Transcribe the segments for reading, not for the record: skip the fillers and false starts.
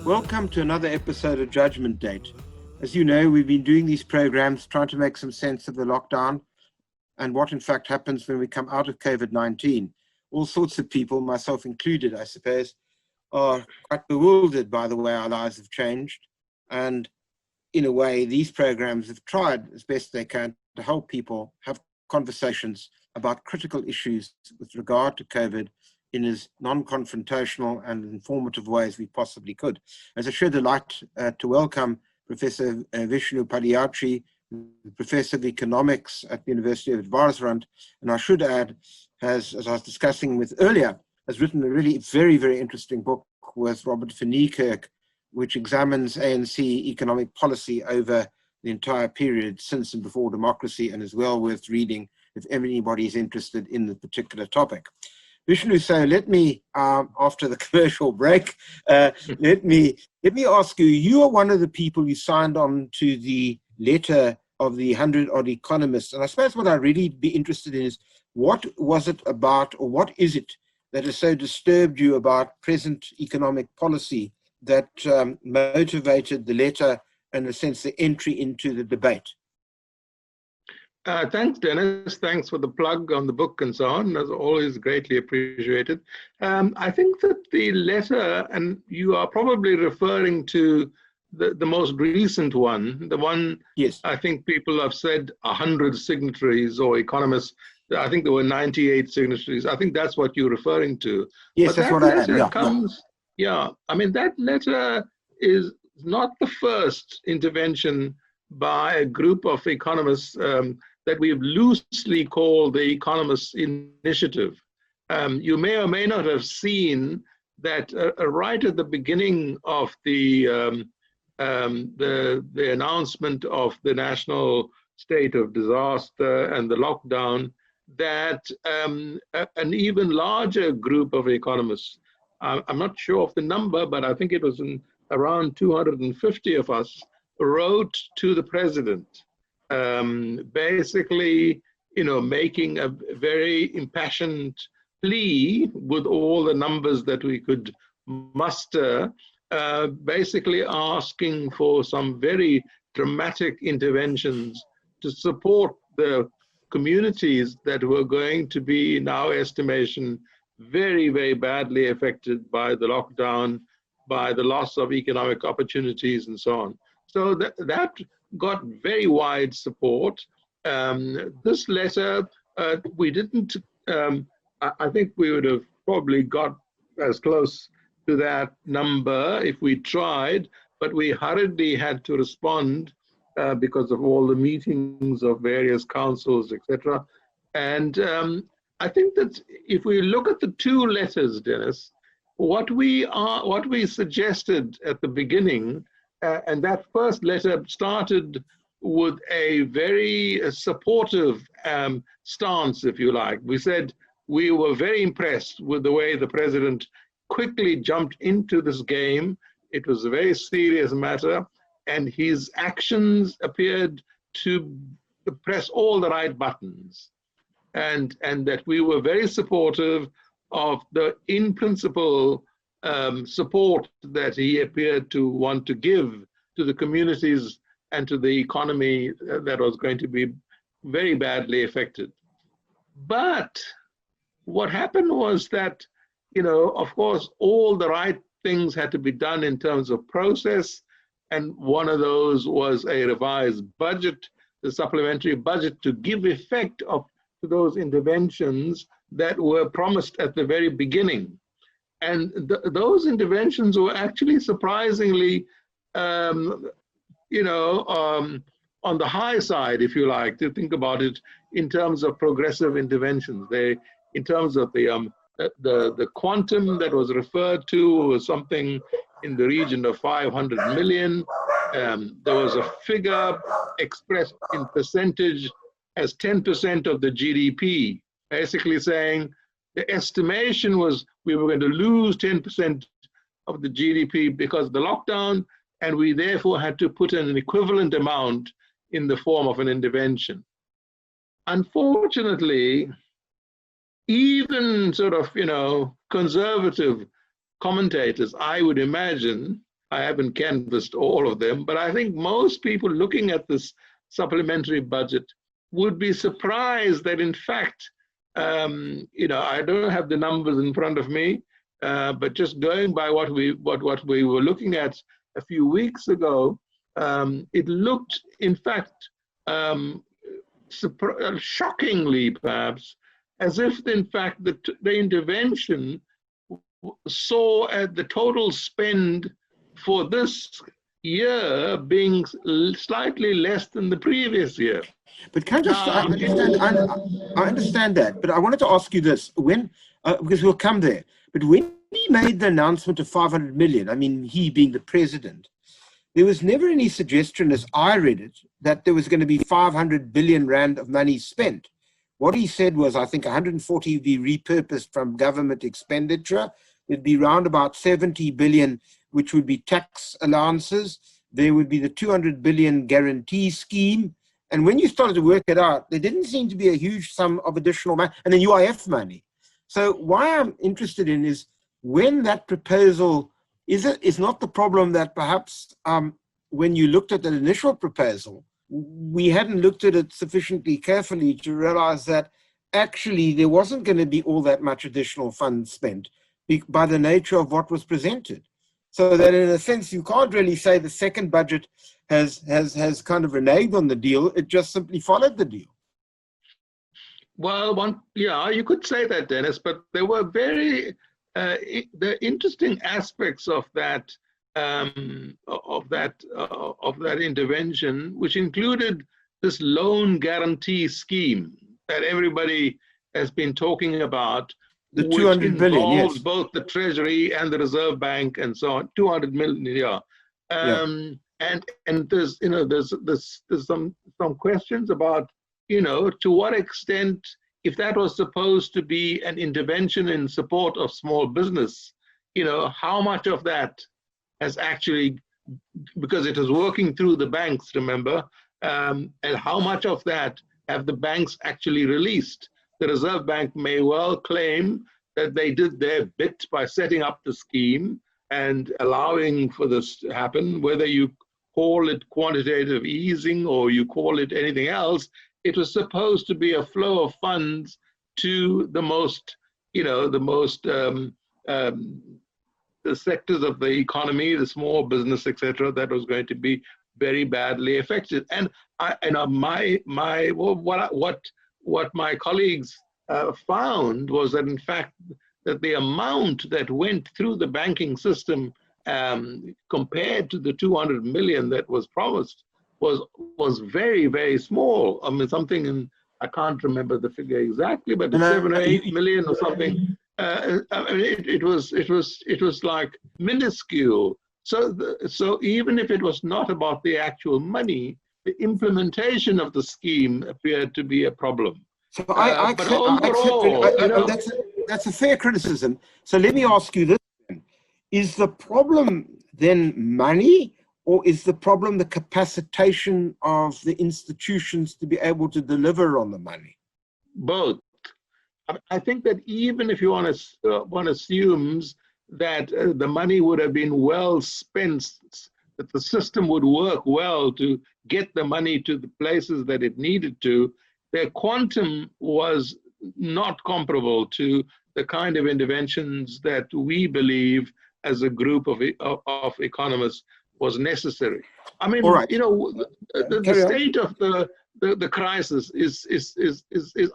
Welcome to another episode of Judgment Date. As you know, we've been doing these programs trying to make some sense of the lockdown and what in fact happens when we come out of COVID-19. All sorts of people, myself included, I suppose, are quite bewildered by the way our lives have changed. And in a way, these programs have tried as best they can to help people have conversations about critical issues with regard to COVID in as non-confrontational and informative way as we possibly could. As I show delight to welcome Professor Vishnu Padayachee, Professor of Economics at the University of Witwatersrand, and I should add, as I was discussing with earlier, has written a really very, very interesting book with Robert Van Niekerk, which examines ANC economic policy over the entire period since and before democracy, and is well worth reading if anybody is interested in the particular topic. Vishnu, so let me, after the commercial break, let me ask you, you are one of the people who signed on to the letter of the 100-odd economists. And I suppose what I'd really be interested in is, what was it about, or what is it that has so disturbed you about present economic policy that motivated the letter and, in a sense, the entry into the debate? Thanks, Dennis. Thanks for the plug on the book and so on. That's always greatly appreciated. I think that the letter, and you are probably referring to the most recent one, the one, yes, I think people have said 100 signatories or economists. I think there were 98 signatories. I think that's what you're referring to. Yes, but that's what I meant. Yeah, I mean, that letter is not the first intervention by a group of economists that we've loosely called the Economists Initiative. You may or may not have seen that right at the beginning of the announcement of the national state of disaster and the lockdown, that an even larger group of economists, I'm not sure of the number, but I think it was around 250 of us, wrote to the president, basically, making a very impassioned plea with all the numbers that we could muster, basically asking for some very dramatic interventions to support the communities that were going to be, in our estimation, very, very badly affected by the lockdown, by the loss of economic opportunities and so on. So that got very wide support. This letter, we didn't, I think we would have probably got as close to that number if we tried, but we hurriedly had to respond because of all the meetings of various councils, etc. And I think that if we look at the two letters, Dennis, what we suggested at the beginning, and that first letter started with a very supportive stance, if you like. We said we were very impressed with the way the president quickly jumped into this game. It was a very serious matter, and his actions appeared to press all the right buttons, and that we were very supportive of the, in principle, support that he appeared to want to give to the communities and to the economy that was going to be very badly affected. But what happened was that, of course, all the right things had to be done in terms of process, and one of those was a revised budget, the supplementary budget, to give effect to those interventions that were promised at the very beginning. And those interventions were actually surprisingly, on the high side, if you like, to think about it in terms of progressive interventions. In terms of the quantum that was referred to, was something in the region of 500 million. There was a figure expressed in percentage as 10% of the GDP, basically saying the estimation was we were going to lose 10% of the GDP because of the lockdown, and we therefore had to put in an equivalent amount in the form of an intervention. Unfortunately, even sort of, conservative commentators, I would imagine, I haven't canvassed all of them, but I think most people looking at this supplementary budget would be surprised that, in fact, I don't have the numbers in front of me, but just going by what we were looking at a few weeks ago, it looked, in fact, shockingly, perhaps, as if, in fact, the intervention saw at the total spend for this year being slightly less than the previous year. But can I just, I understand that, but I wanted to ask you this, because we'll come there, but when he made the announcement of 500 million, I mean, he being the president, there was never any suggestion, as I read it, that there was going to be 500 billion rand of money spent. What he said was, I think 140 would be repurposed from government expenditure. There'd be round about 70 billion, which would be tax allowances. There would be the 200 billion guarantee scheme. And when you started to work it out, there didn't seem to be a huge sum of additional money, and then UIF money. So why I'm interested in is when that proposal, is not the problem that perhaps when you looked at that initial proposal, we hadn't looked at it sufficiently carefully to realize that actually there wasn't going to be all that much additional funds spent by the nature of what was presented. So that in a sense, you can't really say the second budget has kind of reneged on the deal. It just simply followed the deal. Well, you could say that, Dennis, but there were very the interesting aspects of that intervention, which included this loan guarantee scheme that everybody has been talking about. The 200 billion, involves yes. Both the Treasury and the Reserve Bank and so on. 200 million, yeah. And there's some questions about to what extent, if that was supposed to be an intervention in support of small business, how much of that has actually, because it is working through the banks, remember, and how much of that have the banks actually released? The Reserve Bank may well claim that they did their bit by setting up the scheme and allowing for this to happen, whether you call it quantitative easing or you call it anything else. It was supposed to be a flow of funds to the sectors of the economy, the small business, etc., that was going to be very badly affected. And what my colleagues found was that, in fact, that the amount that went through the banking system compared to the 200 million that was promised was very, very small. I mean, something in, I can't remember the figure exactly, but 7 or 8 million or something. It was like minuscule. So even if it was not about the actual money, the implementation of the scheme appeared to be a problem. So that's a fair criticism. So let me ask you this: is the problem then money, or is the problem the capacitation of the institutions to be able to deliver on the money? Both. I think that even if one assumes that the money would have been well spent, that the system would work well to get the money to the places that it needed to, their quantum was not comparable to the kind of interventions that we believe as a group of economists was necessary. I mean, right. The state of the crisis is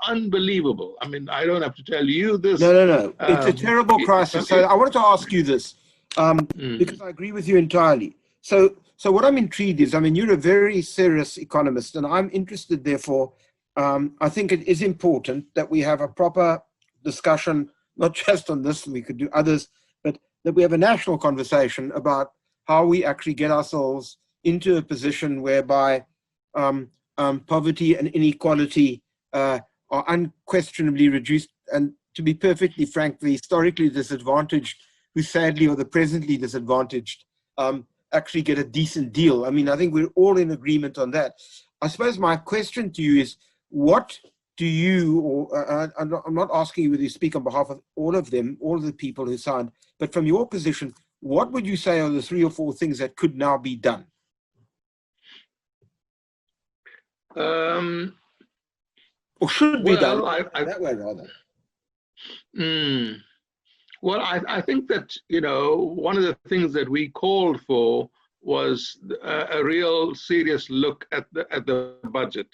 unbelievable. I mean, I don't have to tell you this. No. It's a terrible crisis. So I wanted to ask you this, because I agree with you entirely. So what I'm intrigued is, I mean, you're a very serious economist, and I'm interested, therefore, I think it is important that we have a proper discussion, not just on this, we could do others, but that we have a national conversation about how we actually get ourselves into a position whereby poverty and inequality are unquestionably reduced, and to be perfectly frank, the historically disadvantaged, who sadly are the presently disadvantaged, actually get a decent deal. I mean, I think we're all in agreement on that. I suppose my question to you is, what do you, or I'm not asking you whether you speak on behalf of all of them, all of the people who signed, but from your position, what would you say are the 3 or 4 things that could now be done? Or should be done, that way rather. Well, I think that, one of the things that we called for was a real serious look at the budget.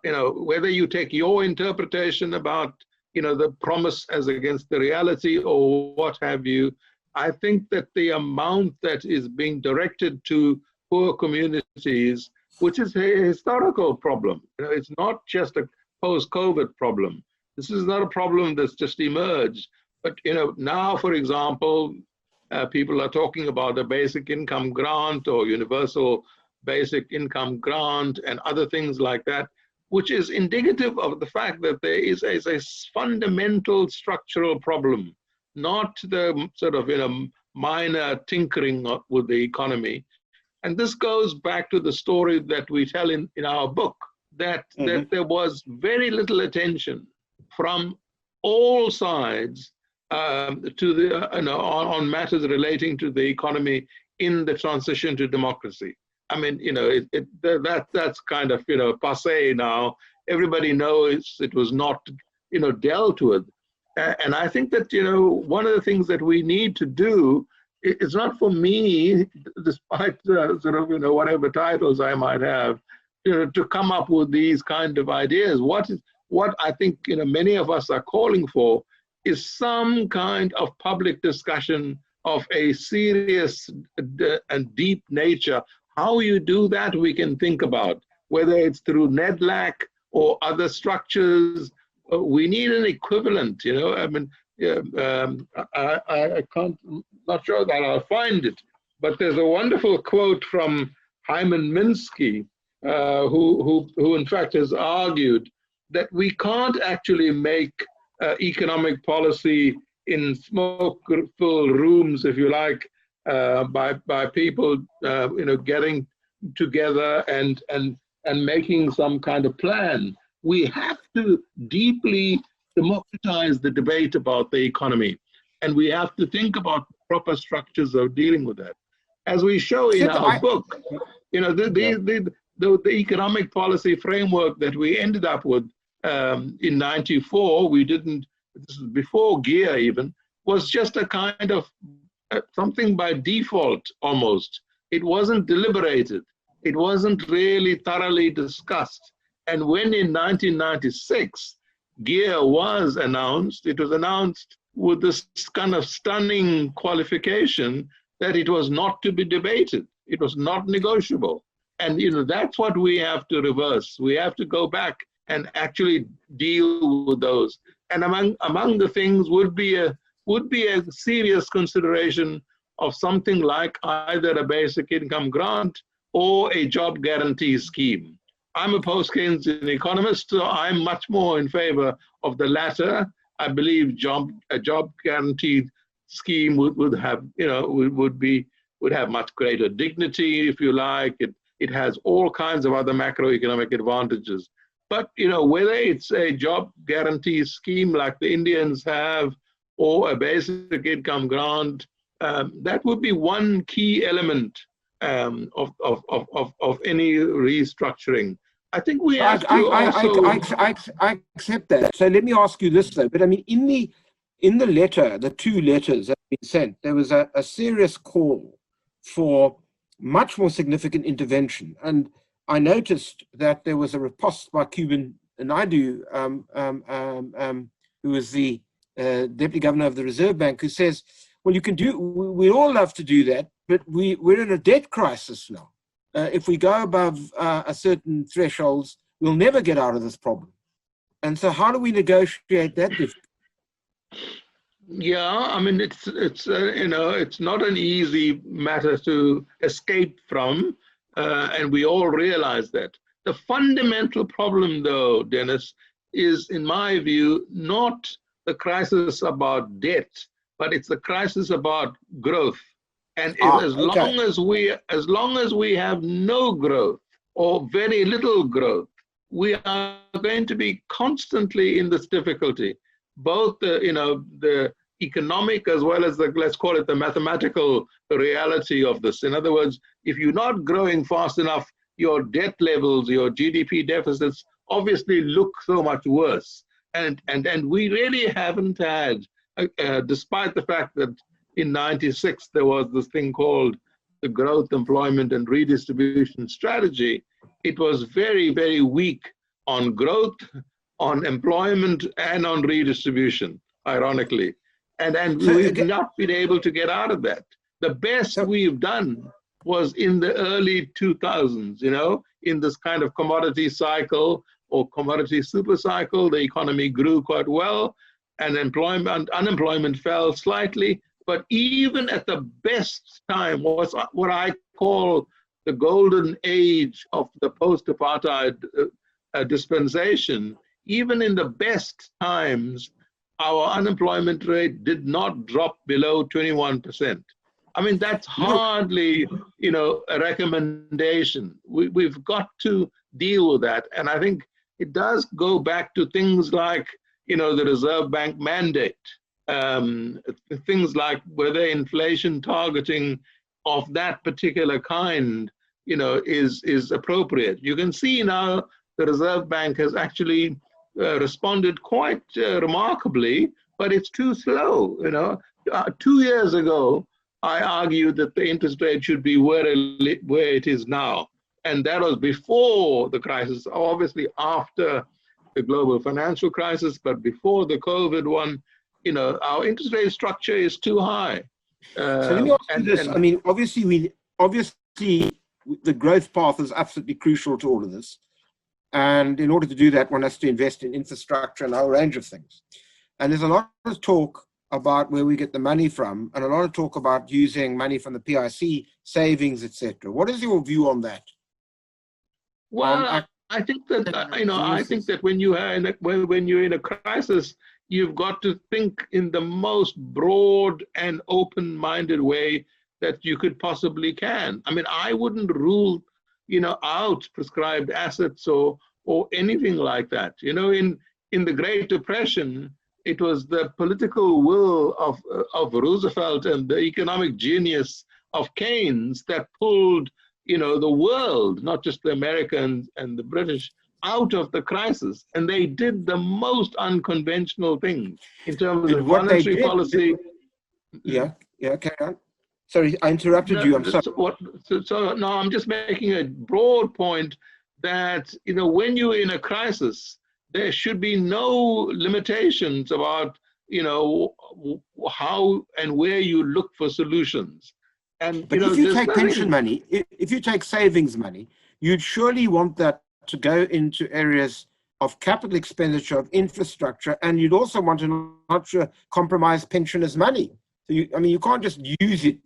Whether you take your interpretation about, the promise as against the reality or what have you, I think that the amount that is being directed to poor communities, which is a historical problem, it's not just a post-COVID problem. This is not a problem that's just emerged. But now, for example, people are talking about a basic income grant or universal basic income grant and other things like that, which is indicative of the fact that there is a fundamental structural problem, not the sort of minor tinkering with the economy. And this goes back to the story that we tell in our book, that there was very little attention from all sides to the on matters relating to the economy in the transition to democracy. I mean, that's kind of passé now. Everybody knows it was not dealt with, and I think that one of the things that we need to do, it's not for me, despite sort of whatever titles I might have, to come up with these kind of ideas. What I think many of us are calling for is some kind of public discussion of a serious and deep nature. How you do that, we can think about, whether it's through NEDLAC or other structures. We need an equivalent. I mean, I can't, not sure that I'll find it, but there's a wonderful quote from Hyman Minsky, who in fact has argued that we can't actually make economic policy in smoke-filled rooms, if you like, by people, getting together and making some kind of plan. We have to deeply democratize the debate about the economy, and we have to think about proper structures of dealing with that. As we show in our book, the economic policy framework that we ended up with in '94, we didn't. This is before GEAR even, was just a kind of something by default almost. It wasn't deliberated. It wasn't really thoroughly discussed. And when in 1996, GEAR was announced, it was announced with this kind of stunning qualification that it was not to be debated. It was not negotiable. And that's what we have to reverse. We have to go back and actually deal with those. And among the things would be a serious consideration of something like either a basic income grant or a job guarantee scheme. I'm a post-Keynesian economist, so I'm much more in favor of the latter. I believe a job guarantee scheme would have much greater dignity, if you like. It has all kinds of other macroeconomic advantages. But whether it's a job guarantee scheme like the Indians have, or a basic income grant, that would be one key element of any restructuring. I think we have I accept that. So let me ask you this though. But I mean, in the letter, the 2 letters that have been sent, there was a serious call for much more significant intervention. And I noticed that there was a riposte by Cuban Naidu, who was the deputy governor of the Reserve Bank, who says, well, we all love to do that, but we're in a debt crisis now. If we go above a certain thresholds, we'll never get out of this problem. And so how do we negotiate that? Yeah, I mean, it's not an easy matter to escape from, and we all realize that. The fundamental problem, though, Dennis, is, in my view, not the crisis about debt, but it's the crisis about growth. And as long as we have no growth or very little growth, we are going to be constantly in this difficulty. Both the economic as well as the, let's call it the mathematical reality of this. In other words, if you're not growing fast enough, your debt levels, your GDP deficits obviously look so much worse. And we really haven't had, despite the fact that in '96 there was this thing called the Growth, Employment and Redistribution Strategy, it was very, very weak on growth, on employment, and on redistribution, ironically. And So we've again, not been able to get out of that. The best so we've done was in the early 2000s, you know, in this kind of commodity cycle or commodity super cycle. The economy grew quite well and unemployment fell slightly. But even at the best time was what I call the golden age of the post-apartheid dispensation. Even in the best times, our unemployment rate did not drop below 21%. I mean, that's look, hardly, you know, a recommendation. We've got to deal with that. And I think it does go back to things like, you know, the Reserve Bank mandate, things like whether inflation targeting of that particular kind, you know, is appropriate. You can see now the Reserve Bank has actually responded quite remarkably, but it's too slow. You know, 2 years ago, I argued that the interest rate should be where it is now. And that was before the crisis, obviously after the global financial crisis, but before the COVID one. You know, our interest rate structure is too high. so let me ask you this. I mean, obviously the growth path is absolutely crucial to all of this. And in order to do that, one has to invest in infrastructure and a whole range of things. And there's a lot of talk about where we get the money from, and a lot of talk about using money from the PRC savings, etc. What is your view on that? Well, I think that you know, I think that when you're in a crisis, you've got to think in the most broad and open-minded way that you could possibly can. I mean, I wouldn't rule, you know, out prescribed assets or anything like that. You know, in the Great Depression, it was the political will of Roosevelt and the economic genius of Keynes that pulled, you know, the world, not just the Americans and the British, out of the crisis. And they did the most unconventional things in terms of monetary policy. Yeah, carry on. Sorry, I interrupted you. I'm sorry. So no, I'm just making a broad point that, you know, when you're in a crisis, there should be no limitations about, you know, how and where you look for solutions. And but if you take pension money, if you take savings money, you'd surely want that to go into areas of capital expenditure, of infrastructure, and you'd also want to not compromise pensioners' money. So you can't just use it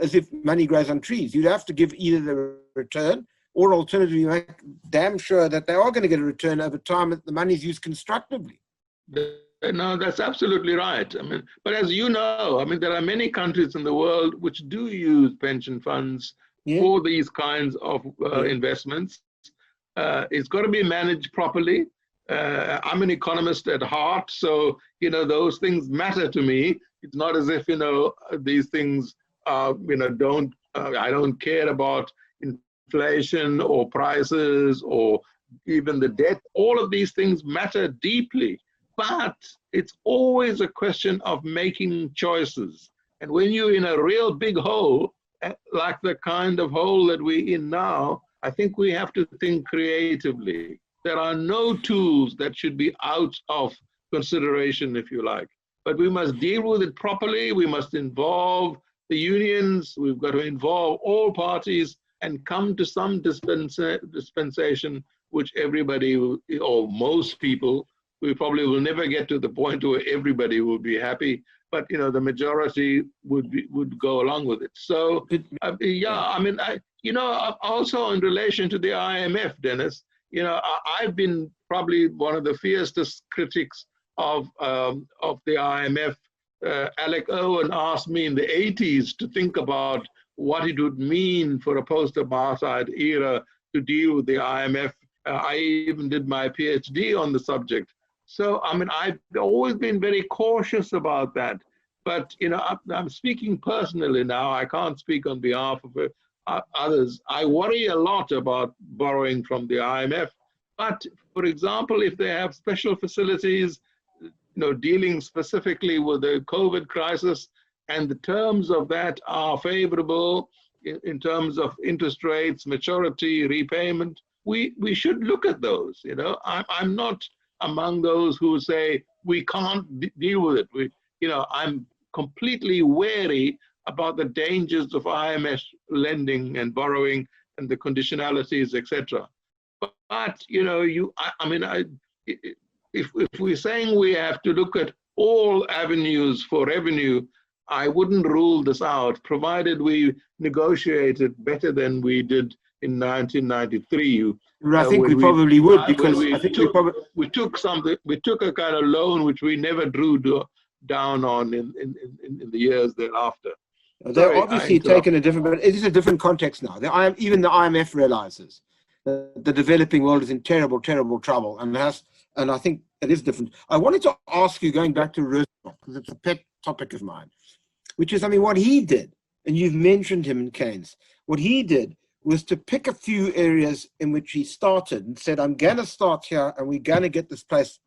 as if money grows on trees. You'd have to give either the return, or alternatively, you make damn sure that they are going to get a return over time, that the money is used constructively. No, that's absolutely right. I mean, but as you know, I mean, there are many countries in the world which do use pension funds for these kinds of investments. It's got to be managed properly. I'm an economist at heart, so, you know, those things matter to me. It's not as if, you know, these things, you know, I don't care about inflation or prices or even the debt. All of these things matter deeply, but it's always a question of making choices. And when you're in a real big hole, like the kind of hole that we're in now, I think we have to think creatively. There are no tools that should be out of consideration, if you like. But we must deal with it properly. We must involve the unions. We've got to involve all parties and come to some dispensation which everybody, or most people, we probably will never get to the point where everybody will be happy, but, you know, the majority would go along with it. So, yeah, I mean, you know, also in relation to the IMF, Dennis, you know, I've been probably one of the fiercest critics of the IMF. Alec Owen asked me in the 80s to think about what it would mean for a post-apartheid era to deal with the IMF. I even did my PhD on the subject. So, I mean, I've always been very cautious about that. But, I'm speaking personally now. I can't speak on behalf of others. I worry a lot about borrowing from the IMF. But, for example, if they have special facilities, dealing specifically with the COVID crisis, and the terms of that are favorable in terms of interest rates, maturity, repayment, we should look at those. I'm not among those who say we can't deal with it. I'm completely wary about the dangers of IMF lending and borrowing and the conditionalities, etc. But if we're saying we have to look at all avenues for revenue, I wouldn't rule this out, provided we negotiated better than we did in 1993. I think we probably would, because I think we took a kind of loan which we never drew down on in the years thereafter. They're obviously taken a different, but it is a different context now. Even the IMF realizes that the developing world is in terrible, terrible trouble, and I think it is different. I wanted to ask you, going back to Roosevelt, because it's a pet topic of mine, which is, what he did, and you've mentioned him in Keynes, what he did was to pick a few areas in which he started and said, I'm going to start here and we're going to get this place,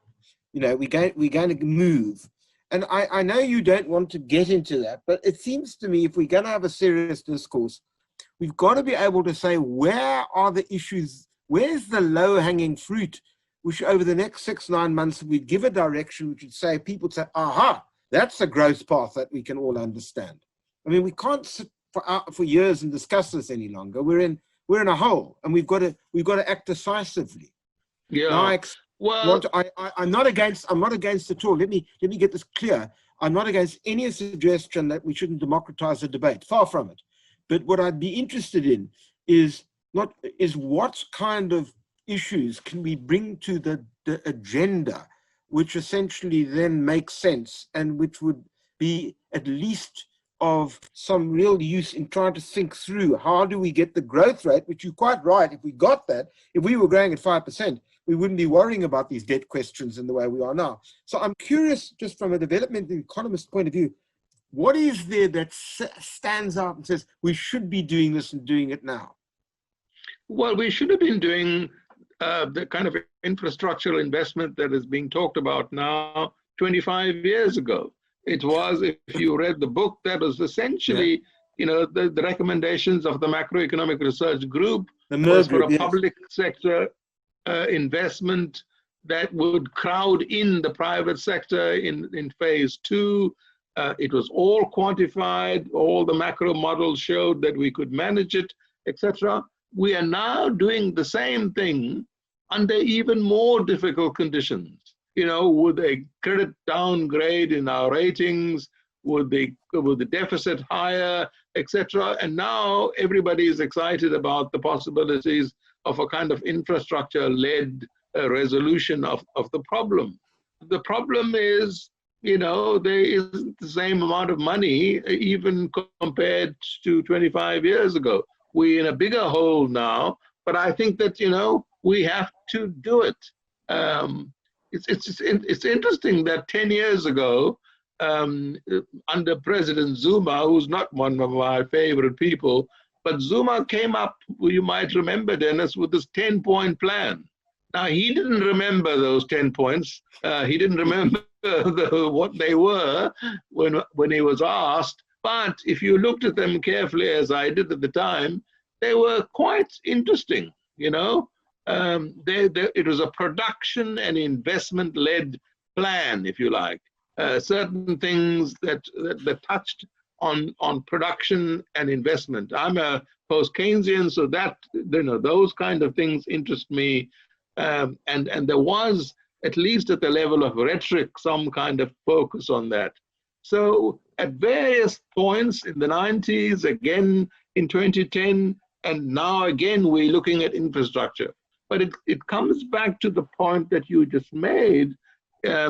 we're going to move. And I know you don't want to get into that, but it seems to me if we're going to have a serious discourse, we've got to be able to say, where are the issues? Where's the low-hanging fruit, which over the next 6-9 months, we'd give a direction, which would say, people say, aha, that's a growth path that we can all understand. We can't sit for years and discuss this any longer. We're in a hole, and we've got to act decisively. Yeah. Now, I'm not against it all. Let me get this clear. I'm not against any suggestion that we shouldn't democratize the debate. Far from it. But what I'd be interested in is what kind of issues can we bring to the agenda, which essentially then makes sense and which would be at least of some real use in trying to think through how do we get the growth rate, which you're quite right. If we got that, if we were growing at 5%, we wouldn't be worrying about these debt questions in the way we are now. So I'm curious, just from a development economist point of view, what is there that stands out and says we should be doing this and doing it now? Well, we should have been doing the kind of infrastructural investment that is being talked about now 25 years ago. It was, if you read the book, that was essentially, the recommendations of the macroeconomic research group was for a public sector investment that would crowd in the private sector in phase 2. It was all quantified. All the macro models showed that we could manage it, etc. We are now doing the same thing under even more difficult conditions. With a credit downgrade in our ratings, with the deficit higher, etc. And now everybody is excited about the possibilities of a kind of infrastructure-led resolution of the problem. The problem is, there isn't the same amount of money even compared to 25 years ago. We're in a bigger hole now, but I think that, we have to do it. It's interesting that 10 years ago, under President Zuma, who's not one of my favorite people, but Zuma came up, you might remember, Dennis, with this 10-point plan. Now, he didn't remember those 10 points. He didn't remember what they were when he was asked. But if you looked at them carefully, as I did at the time, they were quite interesting, It was a production and investment-led plan, if you like. Certain things that touched on production and investment. I'm a post-Keynesian, so that those kind of things interest me. And there was, at least at the level of rhetoric, some kind of focus on that. So at various points in the 90s, again in 2010, and now again we're looking at infrastructure. But it comes back to the point that you just made.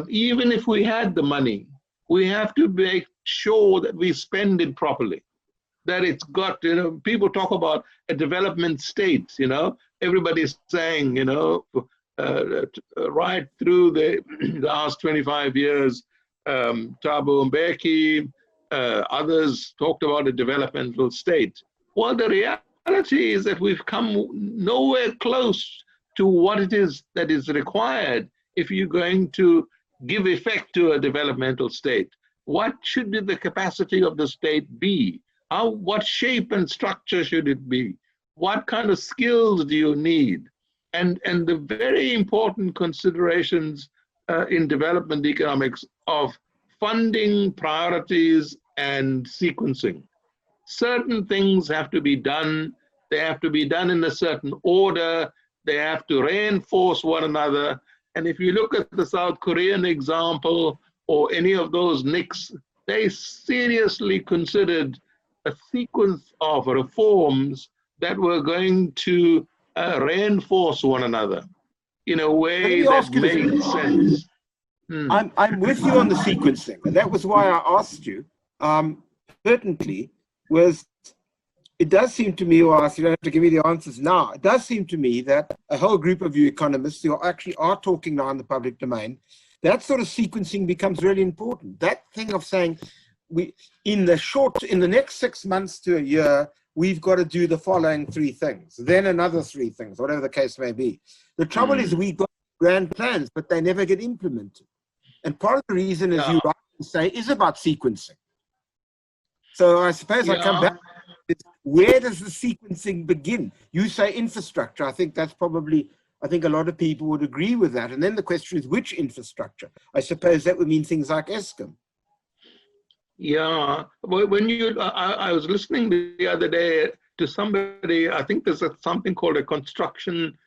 Even if we had the money, we have to make sure that we spend it properly. That it's got, people talk about a development state, everybody's saying, right through the last 25 years, Thabo Mbeki, Others talked about a developmental state. Well, the reality is that we've come nowhere close to what it is that is required if you're going to give effect to a developmental state. What should the capacity of the state be? What shape and structure should it be? What kind of skills do you need? And the very important considerations in development economics of funding, priorities, and sequencing. Certain things have to be done. They have to be done in a certain order. They have to reinforce one another. And if you look at the South Korean example or any of those NICs, they seriously considered a sequence of reforms that were going to reinforce one another in a way that made sense. I'm with you on the sequencing, and that was why I asked you. Pertinently, was it does seem to me, or you don't have to give me the answers now, it does seem to me that a whole group of you economists who actually are talking now in the public domain, that sort of sequencing becomes really important. That thing of saying, in the next 6 months to a year, we've got to do the following 3 things, then another 3 things, whatever the case may be. The trouble is we've got grand plans, but they never get implemented. And part of the reason, as you rightly say, is about sequencing. So I suppose I come back to where does the sequencing begin? You say infrastructure. I think that's probably, I think a lot of people would agree with that. And then the question is which infrastructure? I suppose that would mean things like ESCOM. Yeah, when I was listening the other day to somebody, I think there's something called a construction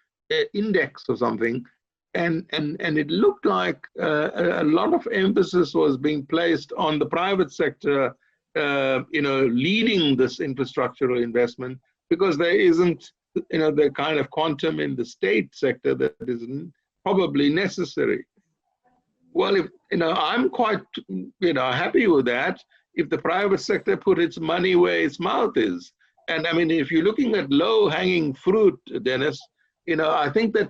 index or something, and it looked like a lot of emphasis was being placed on the private sector, leading this infrastructural investment, because there isn't, the kind of quantum in the state sector that is probably necessary. Well, if I'm quite, happy with that if the private sector put its money where its mouth is. And I mean, if you're looking at low-hanging fruit, Dennis, I think that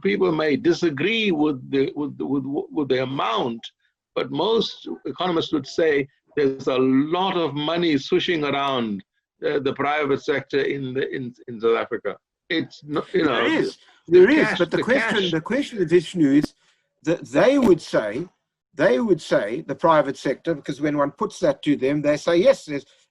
people may disagree with the amount, but most economists would say there's a lot of money swishing around the private sector in South Africa. It's not, there is, but the question of Vishnu is that they would say the private sector, because when one puts that to them, they say, yes,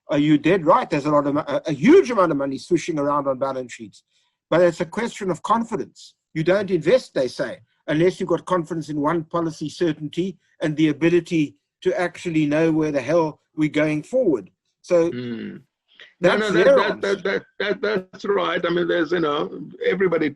are you dead right? There's a huge amount of money swishing around on balance sheets. But it's a question of confidence. You don't invest, they say, unless you've got confidence in one policy certainty and the ability to actually know where the hell we're going forward. So that's right. I mean, there's, everybody,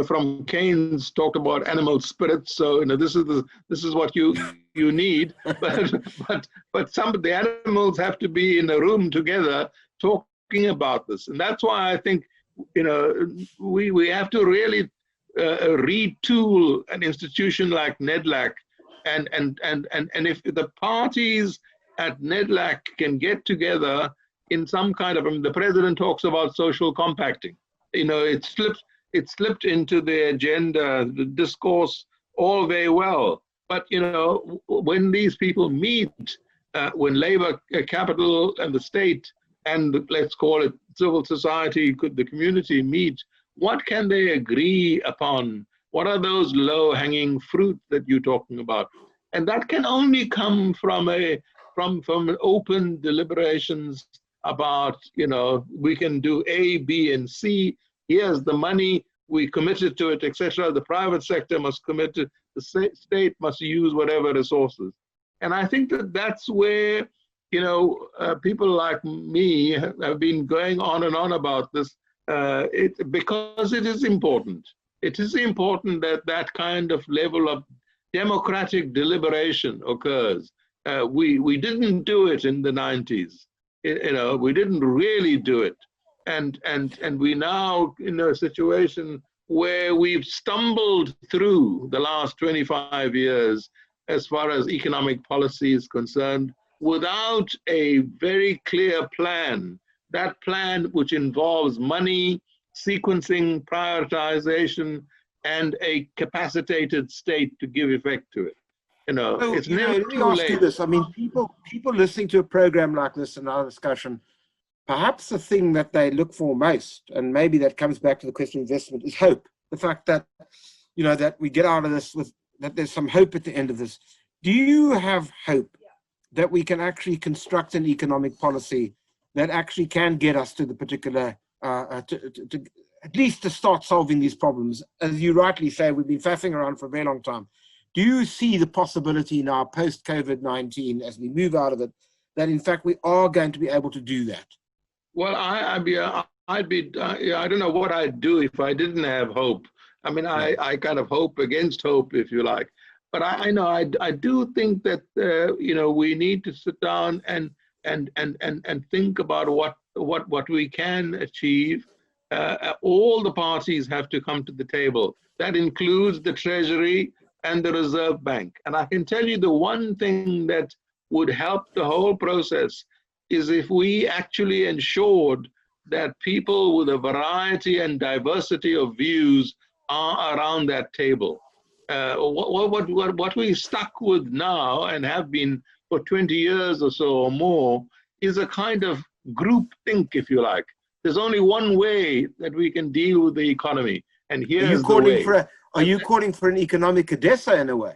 from Keynes talked about animal spirits. So, this is what you need. But some of the animals have to be in a room together talking about this. And that's why I think, we have to really retool an institution like NEDLAC. And if the parties at NEDLAC can get together in some kind of, the president talks about social compacting. It slipped into the agenda, the discourse, all very well. But, when these people meet, when labor capital and the state and let's call it civil society, the community meet, what can they agree upon? What are those low-hanging fruit that you're talking about? And that can only come from open deliberations about, we can do A, B, and C. Here's the money, we committed to it, etc. The private sector must commit to, the state must use whatever resources. And I think that that's where, people like me have been going on and on about this, because it is important. It is important that that kind of level of democratic deliberation occurs. We didn't do it in the 90s. We didn't really do it. And we now in a situation where we've stumbled through the last 25 years as far as economic policy is concerned without a very clear plan. That plan which involves money, sequencing, prioritization, and a capacitated state to give effect to it. So, it's never let me too ask you late. this. I mean, people listening to a program like this and our discussion, perhaps the thing that they look for most, and maybe that comes back to the question of investment, is hope. The fact that, that we get out of this that there's some hope at the end of this. Do you have hope that we can actually construct an economic policy that actually can get us to the particular, at least to start solving these problems? As you rightly say, we've been faffing around for a very long time. Do you see the possibility now, post-COVID-19, as we move out of it, that in fact we are going to be able to do that? Well, I don't know what I'd do if I didn't have hope. I mean, I kind of hope against hope, if you like. But I know I do think that we need to sit down and think about what we can achieve. All the parties have to come to the table. That includes the Treasury and the Reserve Bank. And I can tell you the one thing that would help the whole process is if we actually ensured that people with a variety and diversity of views are around that table. What we're stuck with now and have been for 20 years or so or more is a kind of group think, if you like. There's only one way that we can deal with the economy, and here's the way. Are you calling for an economic Odessa in a way?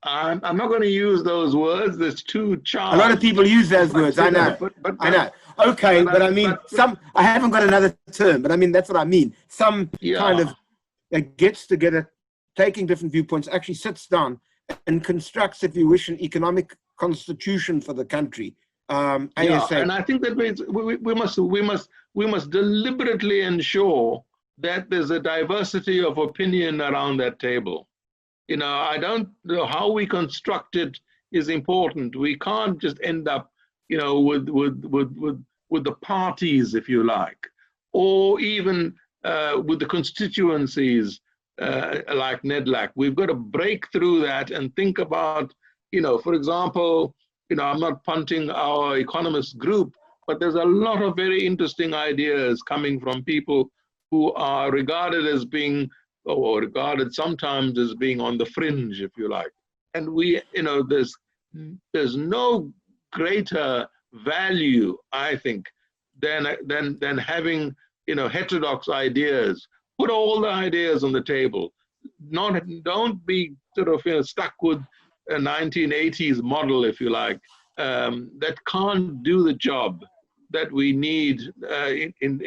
I'm not going to use those words. There's too charged. A lot of people use those words. I know. I know. Okay, but I mean, I haven't got another term, but I mean, that's what I mean. Some kind of that gets together, taking different viewpoints, actually sits down and constructs, if you wish, an economic constitution for the country. And I think that we must deliberately ensure that there's a diversity of opinion around that table. I don't know how we construct it is important. We can't just end up, with the parties, if you like, or even with the constituencies like NEDLAC. We've got to break through that and think about, for example, I'm not punting our economist group, but there's a lot of very interesting ideas coming from people who are regarded as being, or regarded sometimes as being on the fringe, if you like. And there's no greater value, I think, than having, heterodox ideas. Put all the ideas on the table. Don't be sort of stuck with a 1980s model, if you like, that can't do the job that we need in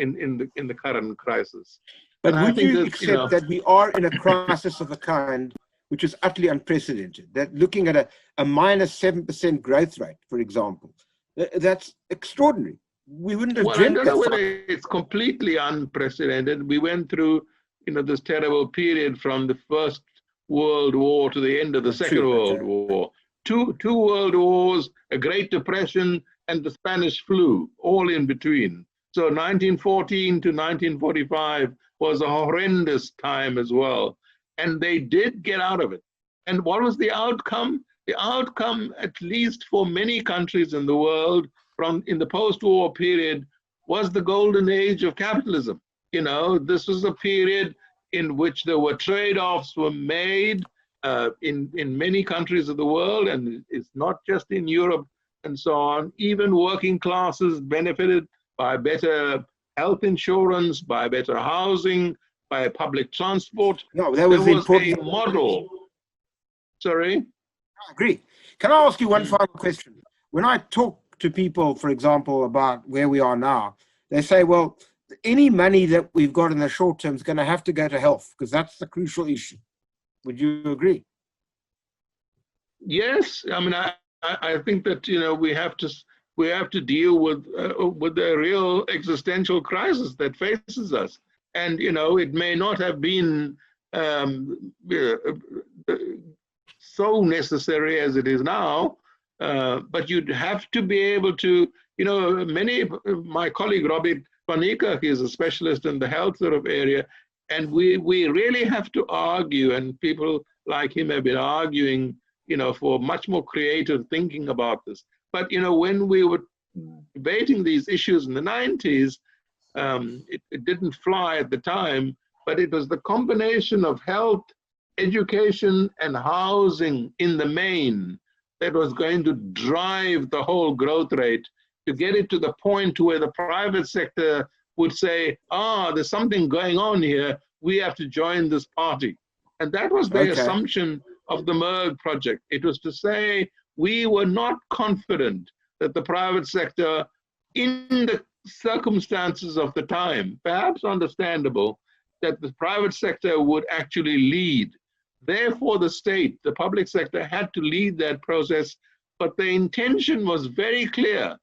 the current crisis. But would you accept that we are in a crisis of a kind which is utterly unprecedented? That looking at a minus 7% growth rate, for example, that's extraordinary. We wouldn't have dreamt that. I don't know whether it's completely unprecedented. We went through, this terrible period from the First World War to the end of the Second World War. Two world wars, a Great Depression, and the Spanish flu, all in between. So 1914 to 1945 was a horrendous time as well. And they did get out of it. And what was the outcome? The outcome, at least for many countries in the world, in the post-war period, was the golden age of capitalism. This was a period in which there were trade-offs were made in many countries of the world, and it's not just in Europe and so on. Even working classes benefited by better health insurance, by better housing, by public transport. No, that was important. A model. Sorry? I agree. Can I ask you one final question? When I talk to people, for example, about where we are now, they say, well, any money that we've got in the short term is going to have to go to health because that's the crucial issue. Would you agree? Yes. I mean, I think that, we have to deal with the real existential crisis that faces us. And, it may not have been so necessary as it is now, but you'd have to be able to, my colleague Robert van Niekerk is a specialist in the health sort of area, and we really have to argue, and people like him have been arguing, for much more creative thinking about this. But, when we were debating these issues in the 90s, it didn't fly at the time, but it was the combination of health education and housing in the main that was going to drive the whole growth rate, to get it to the point where the private sector would say, there's something going on here, we have to join this party. And that was the assumption of the Merg project. It was to say we were not confident that the private sector, in the circumstances of the time, perhaps understandable, that the private sector would actually lead. Therefore, the state, the public sector, had to lead that process, but the intention was very clear.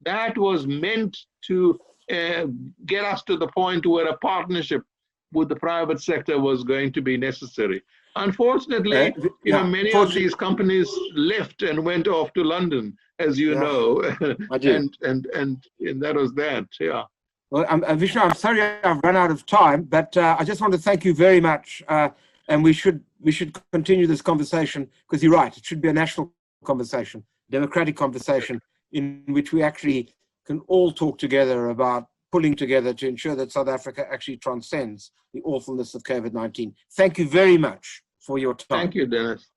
That was meant to get us to the point where a partnership with the private sector was going to be necessary. Unfortunately, many of these companies left and went off to London, as you know, and that was that. Yeah. Well, Vishnu, I'm sorry I've run out of time, but I just want to thank you very much, and we should continue this conversation, because you're right, it should be a national conversation, democratic conversation, in which we actually can all talk together about pulling together to ensure that South Africa actually transcends the awfulness of COVID-19. Thank you very much for your time. Thank you, Dennis.